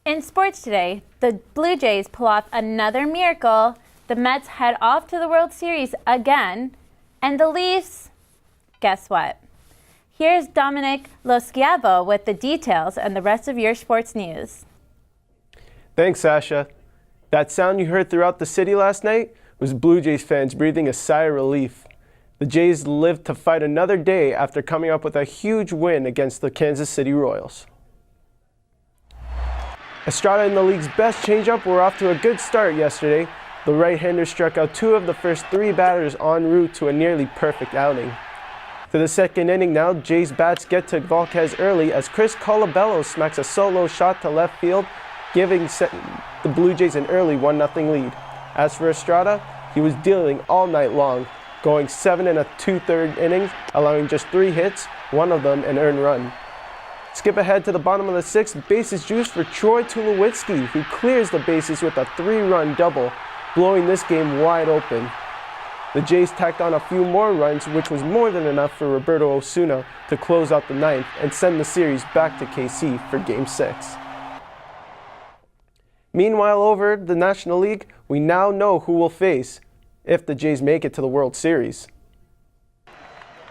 In sports today, the Blue Jays pull off another miracle, the Mets head off to the World Series again, and the Leafs, guess what? Here's Domenic with the details and the rest of your sports news. Thanks, Sasha. That sound you heard throughout the city last night was Blue Jays fans breathing a sigh of relief. The Jays lived to fight another day after coming up with a huge win against the Kansas City Royals. Estrada and the league's best changeup were off to a good start yesterday. The right-hander struck out 2 of the first 3 batters en route to a nearly perfect outing. To the second inning now, Jays bats get to Volquez early as Chris Colabello smacks a solo shot to left field, giving the Blue Jays an early 1-0 lead. As for Estrada, he was dealing all night long, going 7 2/3 innings, allowing just 3 hits, 1 of them an earned run. Skip ahead to the bottom of the 6th, bases juiced for Troy Tulowitzki, who clears the bases with a 3-run double, blowing this game wide open. The Jays tacked on a few more runs, which was more than enough for Roberto Osuna to close out the 9th and send the series back to KC for Game 6. Meanwhile, over the National League, we now know who will face if the Jays make it to the World Series.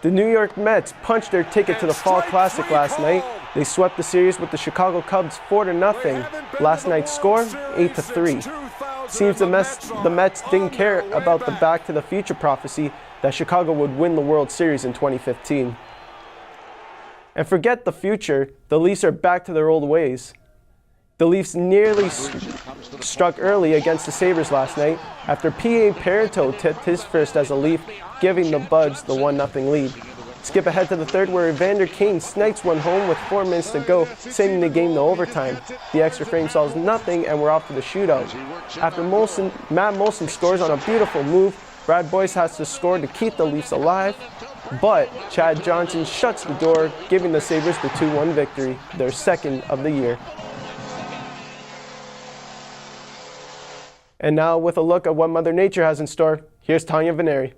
The New York Mets punched their ticket to the Fall Classic last night. They swept the series with the Chicago Cubs 4-0. Last night's score, 8-3. Seems the Mets didn't care about the Back to the Future prophecy that Chicago would win the World Series in 2015. And forget the future, the Leafs are back to their old ways. The Leafs nearly struck early against the Sabres last night after P.A. Parenteau tipped his first as a Leaf, giving the Buds the 1-0 lead. Skip ahead to the 3rd where Evander Kane snipes one home with 4 minutes to go, sending the game to overtime. The extra frame solves nothing and we're off to the shootout. After Matt Molson scores on a beautiful move, Brad Boyce has to score to keep the Leafs alive, but Chad Johnson shuts the door, giving the Sabres the 2-1 victory, their 2nd of the year. And now with a look at what Mother Nature has in store, here's Tanya Veneri.